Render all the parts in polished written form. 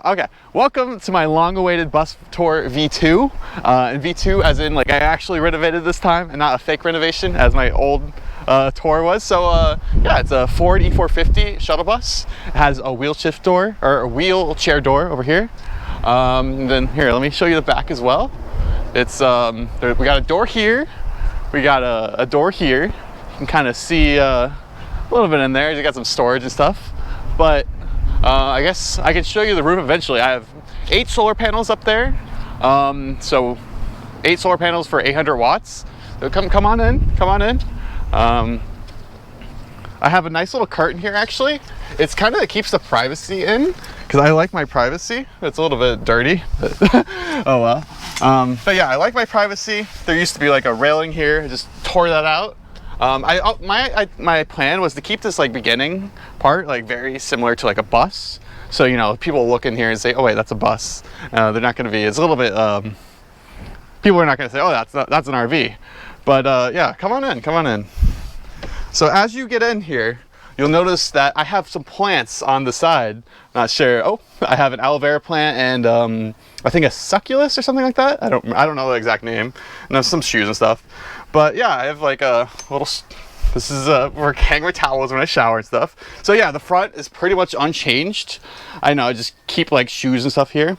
Okay, welcome to my long-awaited bus tour V2. And V2 as in like I actually renovated this time and not a fake renovation as my old tour was. So yeah, it's a Ford E450 shuttle bus. It has a wheel shift door, or a wheelchair door over here. And then here, let me show you the back as well. It's we got a door here, we got a door here. You can kind of see a little bit in there. You got some storage and stuff, but I guess I can show you the roof eventually. I have 8 solar panels up there. So 8 solar panels for 800 watts. So come on in, come on in. I have a nice little curtain here actually. It's kind of, it keeps the privacy in because I like my privacy. It's a little bit dirty, but oh well. But yeah, I like my privacy. There used to be like a railing here. I just tore that out. My plan was to keep this like beginning part like very similar to like a bus, so you know people look in here and say, oh wait, that's a bus. They're not going to be, it's a little bit people are not going to say, oh that's an RV. But yeah, come on in. So as you get in here, you'll notice that I have some plants on the side. Not sure. Oh, I have an aloe vera plant and I think a succulus or something like that. I don't know the exact name. And there's some shoes and stuff. But yeah, I have like a little, this is where I hang my towels when I shower and stuff. So yeah, the front is pretty much unchanged. I know, I just keep like shoes and stuff here.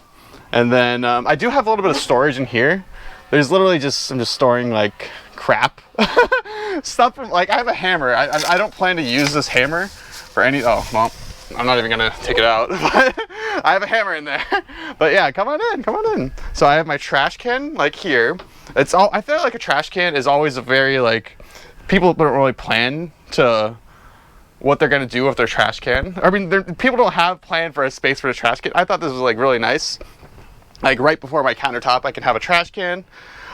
And then I do have a little bit of storage in here. There's literally just, I'm just storing like crap. Stuff from, like I have a hammer. I don't plan to use this hammer for any, oh, well, I'm not even gonna take it out. But I have a hammer in there. But yeah, come on in. So I have my trash can like here. It's all, I feel like a trash can is always a very like, people don't really plan to what they're gonna do with their trash can. I mean, people don't have plan for a space for the trash can. I thought this was like really nice. Like right before my countertop, I can have a trash can.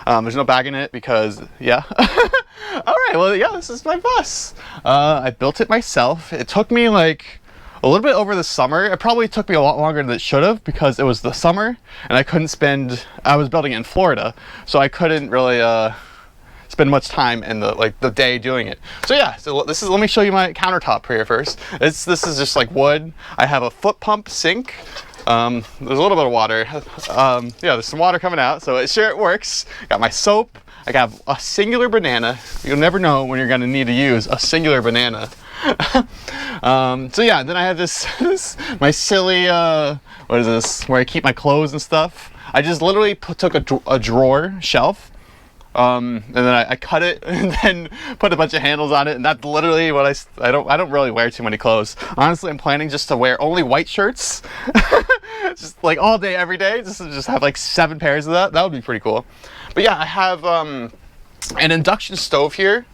There's no bag in it because, yeah. All right, well, yeah, this is my bus. I built it myself. It took me like a little bit over the summer. It probably took me a lot longer than it should have because it was the summer and I couldn't spend, I was building it in Florida, so I couldn't really spend much time in the day doing it. So yeah, so this is, let me show you my countertop here first. This is just like wood. I have a foot pump sink. There's a little bit of water. Yeah, there's some water coming out, so it works. Got my soap. I got a singular banana. You'll never know when you're gonna need to use a singular banana. So yeah, then I have this my silly, what is this, where I keep my clothes and stuff. I just literally took a drawer shelf, and then I cut it and then put a bunch of handles on it, and that's literally what I don't really wear too many clothes. Honestly, I'm planning just to wear only white shirts, just like all day, every day, just have like 7 pairs of that. That would be pretty cool. But yeah, I have an induction stove here.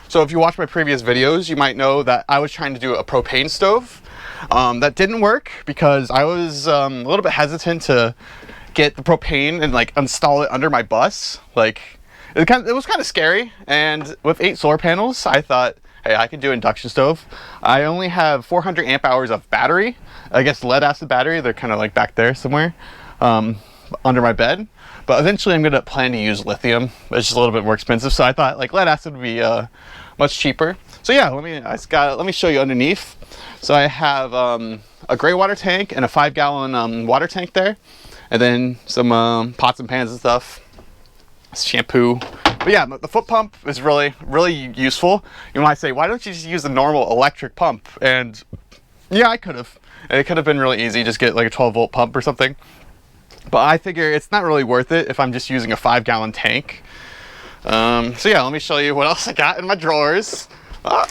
So if you watch my previous videos, you might know that I was trying to do a propane stove. That didn't work because I was a little bit hesitant to get the propane and like install it under my bus. Like it was kind of scary. And with 8 solar panels, I thought, hey, I can do induction stove. I only have 400 amp hours of battery. I guess lead acid battery. They're kind of like back there somewhere under my bed. But eventually I'm gonna plan to use lithium. It's just a little bit more expensive. So I thought like lead acid would be much cheaper. So yeah, let me show you underneath. So I have a gray water tank and a 5-gallon water tank there. And then some pots and pans and stuff. Shampoo. But yeah, the foot pump is really, really useful. You might say, why don't you just use the normal electric pump? And yeah, I could have. It could have been really easy, just get like a 12-volt pump or something. But I figure it's not really worth it if I'm just using a 5-gallon tank. So yeah, let me show you what else I got in my drawers. Oh,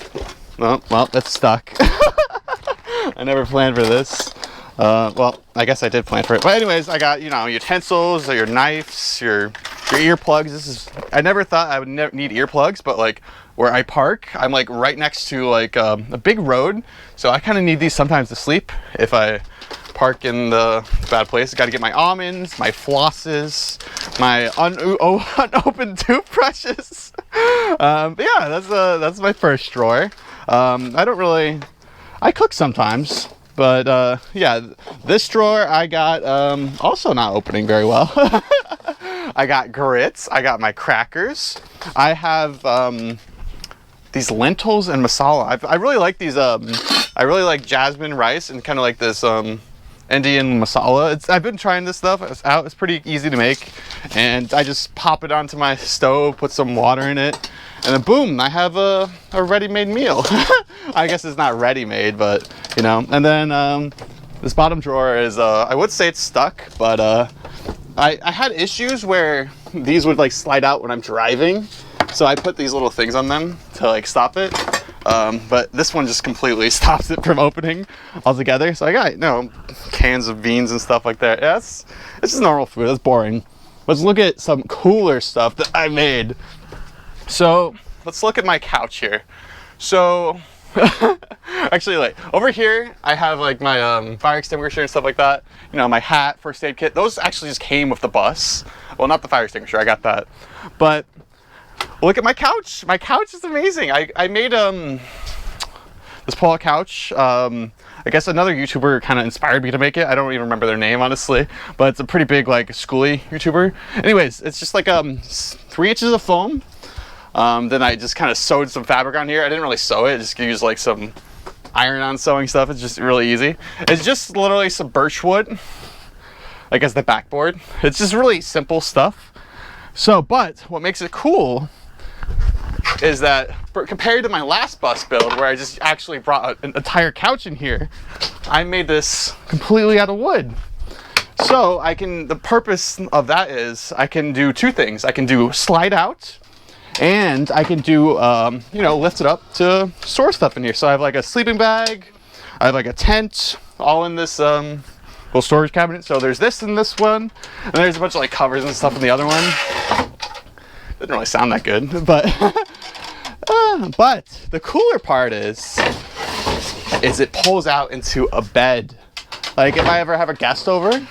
well, that's stuck. I never planned for this. Well, I guess I did plan for it. But anyways, I got, you know, utensils, your knives, your earplugs. I never thought I would need earplugs, but like where I park, I'm like right next to like a big road. So I kind of need these sometimes to sleep if I park in the bad place. I got to get my almonds, my flosses, my unopened toothbrushes. But yeah, that's my first drawer. I cook sometimes. But yeah, this drawer I got also not opening very well. I got grits, I got my crackers, I have these lentils and masala. I really like these, I really like jasmine rice and kind of like this Indian masala. I've been trying this stuff. It's out. It's pretty easy to make, and I just pop it onto my stove, put some water in it, and then boom, I have a ready-made meal. I guess it's not ready-made, but you know. And then this bottom drawer is I would say it's stuck, but I had issues where these would like slide out when I'm driving, so I put these little things on them to like stop it. But this one just completely stops it from opening altogether. So I got, you know, cans of beans and stuff like that. Yeah, it's just normal food. That's boring. Let's look at some cooler stuff that I made. So let's look at my couch here. So actually, like over here, I have like my fire extinguisher and stuff like that. You know, my hat, first aid kit. Those actually just came with the bus. Well, not the fire extinguisher. I got that, but look at my couch. My couch is amazing. I made this pull-out couch. I guess another YouTuber kind of inspired me to make it. I don't even remember their name, honestly, but it's a pretty big like schooly YouTuber. Anyways, it's just like 3 inches of foam. Then I just kind of sewed some fabric on here. I didn't really sew it. I just used like some iron-on sewing stuff. It's just really easy. It's just literally some birch wood, I guess the backboard. It's just really simple stuff. So, but what makes it cool is that compared to my last bus build where I just actually brought an entire couch in here, I made this completely out of wood. So the purpose of that is I can do 2 things. I can do slide out, and I can do, you know, lift it up to store stuff in here. So I have like a sleeping bag, I have like a tent, all in this little storage cabinet. So there's this in this one, and there's a bunch of like covers and stuff in the other one. Didn't really sound that good, but but the cooler part is it pulls out into a bed. Like if I ever have a guest over,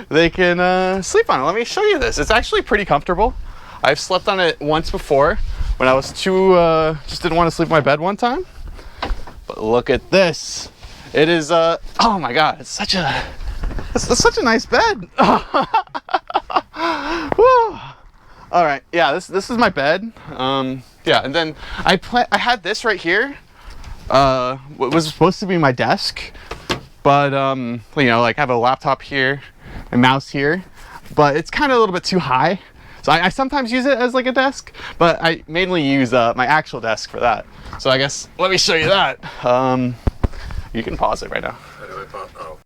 they can sleep on it. Let me show you this. It's actually pretty comfortable. I've slept on it once before when I was just didn't want to sleep in my bed one time. But look at this. It is oh my god, it's such a nice bed. Woo. All right, yeah, this is my bed. Yeah, and then I had this right here. What was supposed to be my desk, but you know, like I have a laptop here, a mouse here, but it's kind of a little bit too high. So I sometimes use it as like a desk, but I mainly use my actual desk for that. So I guess let me show you that. You can pause it right now. Oh.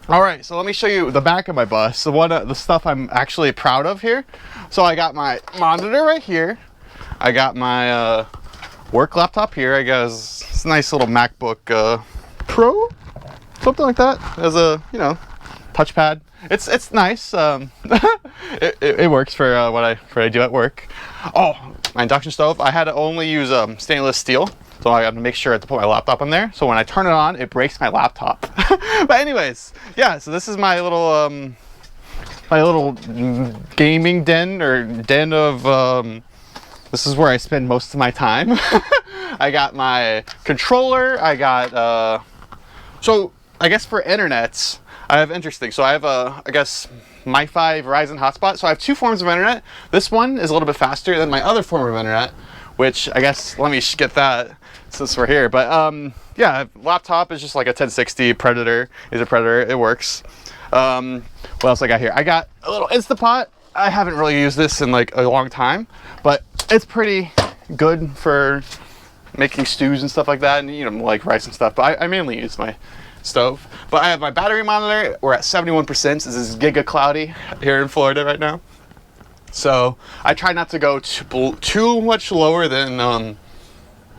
All right, so let me show you the back of my bus. So the stuff I'm actually proud of here. So I got my monitor right here. I got my work laptop here. I got this nice little MacBook Pro, something like that. As a, you know, touchpad. It's nice. It works for what I do at work. Oh, my induction stove. I had to only use stainless steel. So I got to make sure to put my laptop in there. So when I turn it on, it breaks my laptop. But anyways, yeah. So this is my little gaming den, or den of. This is where I spend most of my time. I got my controller. I got. So I guess for internet, I have interesting. So I have I guess MiFi Verizon hotspot. So I have 2 forms of internet. This one is a little bit faster than my other form of internet, which I guess let me get that since we're here. But yeah, laptop is just like a 1060 Predator. Is a Predator. It works. What else I got here? I got a little Instapot. I haven't really used this in like a long time, but it's pretty good for making stews and stuff like that, and you know, like rice and stuff. But I mainly use my stove. But I have my battery monitor. We're at 71%. This is giga cloudy here in Florida right now. So I try not to go too much lower than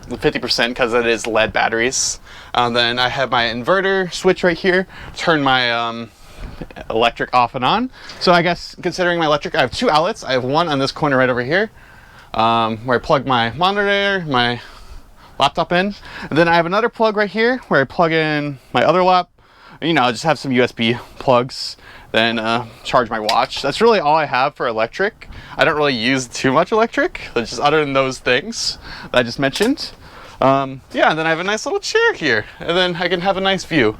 50% because it is lead batteries. Then I have my inverter switch right here. Turn my electric off and on. So I guess considering my electric, I have 2 outlets. I have one on this corner right over here where I plug my monitor, my laptop in. And then I have another plug right here where I plug in my other lap. You know, I just have some USB plugs. Then charge my watch. That's really all I have for electric. I don't really use too much electric, just other than those things that I just mentioned. Yeah, and then I have a nice little chair here, and then I can have a nice view.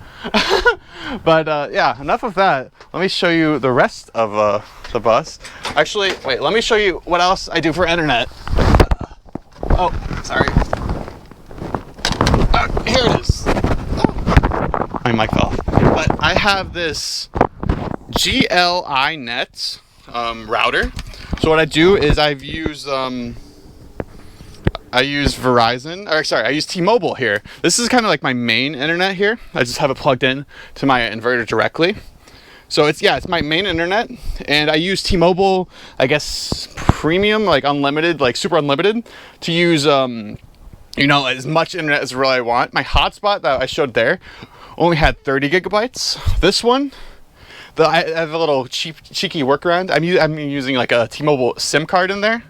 But yeah, enough of that. Let me show you the rest of the bus. Actually, wait, let me show you what else I do for internet. Oh, sorry. Here it is. Oh. My mic fell off. But I have this GLI net router. So what I do is I use Verizon, or sorry, I use T-Mobile here. This is kind of like my main internet here. I just have it plugged in to my inverter directly. So it's my main internet, and I use T-Mobile, I guess premium, like unlimited, like super unlimited, to use you know, as much internet as really I want. My hotspot that I showed there only had 30 gigabytes. This one, I have a little cheeky workaround. I'm using like a T-Mobile SIM card in there,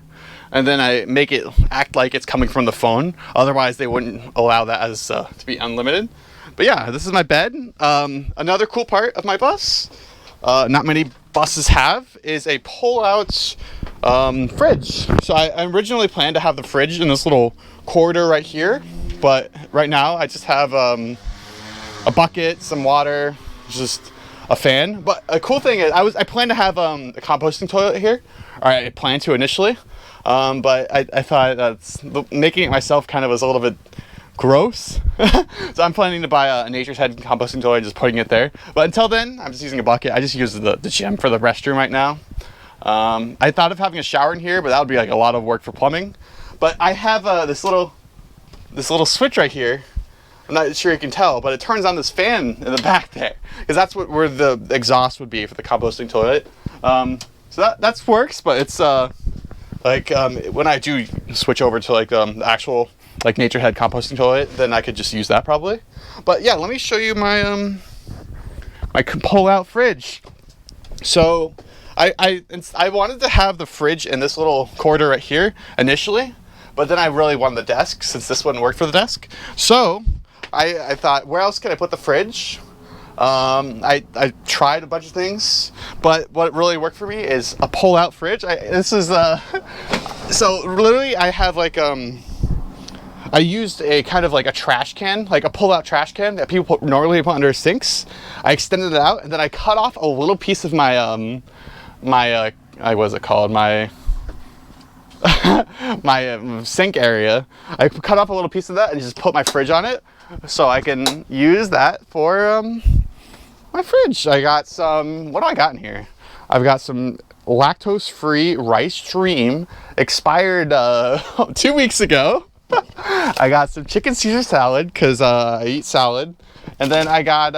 and then I make it act like it's coming from the phone. Otherwise, they wouldn't allow that as to be unlimited. But yeah, this is my bed. Another cool part of my bus, not many buses have, is a pull-out fridge. So I originally planned to have the fridge in this little corridor right here, but right now I just have a bucket, some water, just a fan. But a cool thing is I planned to have a composting toilet here, or I planned to initially, but I thought that's making it myself kind of was a little bit gross. So I'm planning to buy a Nature's Head composting toilet and just putting it there. But until then, I'm just using a bucket. I just use the gym for the restroom right now. I thought of having a shower in here, but that would be like a lot of work for plumbing. But I have this little switch right here. I'm not sure you can tell, but it turns on this fan in the back there, because that's where the exhaust would be for the composting toilet. So that works, but it's when I do switch over to like the actual like Nature's Head composting toilet, then I could just use that probably. But yeah, let me show you my my pull-out fridge. So I wanted to have the fridge in this little corridor right here initially, but then I really wanted the desk since this wouldn't work for the desk. So I thought, where else can I put the fridge? I tried a bunch of things, but what really worked for me is a pull-out fridge. So literally I have like I used a kind of like a trash can, like a pull-out trash can that people normally put under sinks. I extended it out, and then I cut off a little piece of my what's it called? My sink area. I cut off a little piece of that and just put my fridge on it, so I can use that for my fridge. I got some. What do I got in here? I've got some lactose-free rice dream, expired 2 weeks ago. I got some chicken Caesar salad because I eat salad, and then I got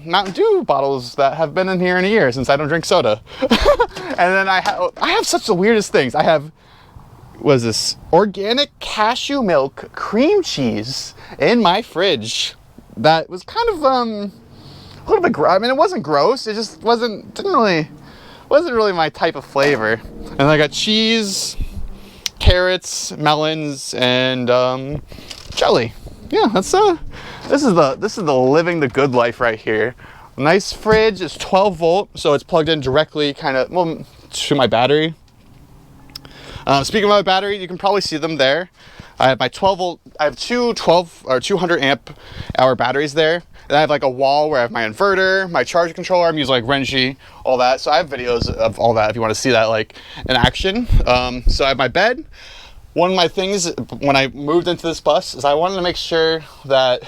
Mountain Dew bottles that have been in here in a year since I don't drink soda. And then I have such the weirdest things. I have, what is this, organic cashew milk cream cheese in my fridge. That was kind of a little bit I mean, it wasn't gross. It just wasn't really my type of flavor. And I got cheese, carrots, melons, and jelly. Yeah, this is the living the good life right here. Nice fridge. It's 12 volt, so it's plugged in directly to my battery. Speaking of my battery, you can probably see them there. I have my 12 volt. I have two 200 amp hour batteries there. And I have like a wall where I have my inverter, my charger controller. I'm using like Renji, all that. So I have videos of all that if you want to see that like in action. So I have my bed. One of my things when I moved into this bus is I wanted to make sure that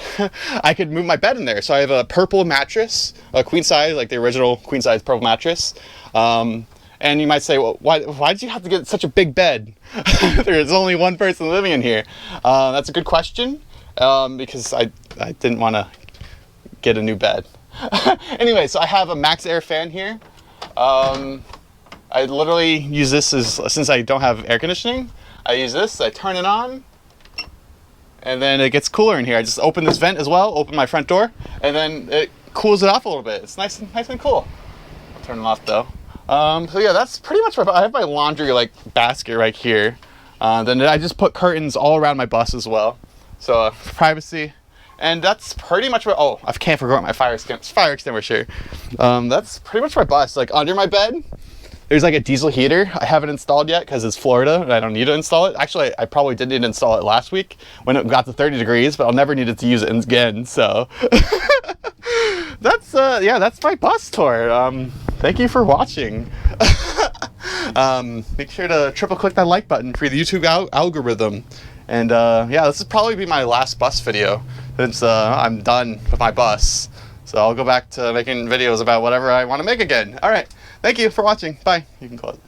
I could move my bed in there. So I have a purple mattress, a queen size, like the original queen size purple mattress. And you might say, well, why did you have to get such a big bed? There's only one person living in here. That's a good question, because I didn't want to get a new bed. Anyway, so I have a Max Air fan here. I literally use this since I don't have air conditioning. I use this, I turn it on, and then it gets cooler in here. I just open this vent as well, open my front door, and then it cools it off a little bit. It's nice and cool. I'll turn it off though. So yeah, that's pretty much I have my laundry like basket right here. Then I just put curtains all around my bus as well. So privacy. And that's pretty much what, I can't forget my fire extinguisher. That's pretty much my bus. Like under my bed, there's like a diesel heater. I haven't installed yet because it's Florida and I don't need to install it. Actually, I probably did need to install it last week when it got to 30 degrees, but I'll never need it to use it again. So that's my bus tour. Thank you for watching. Make sure to triple click that like button for the YouTube algorithm. And yeah, this will probably be my last bus video since I'm done with my bus. So So I'll go back to making videos about whatever I want to make again. All right. Thank you for watching. Bye. You can close it.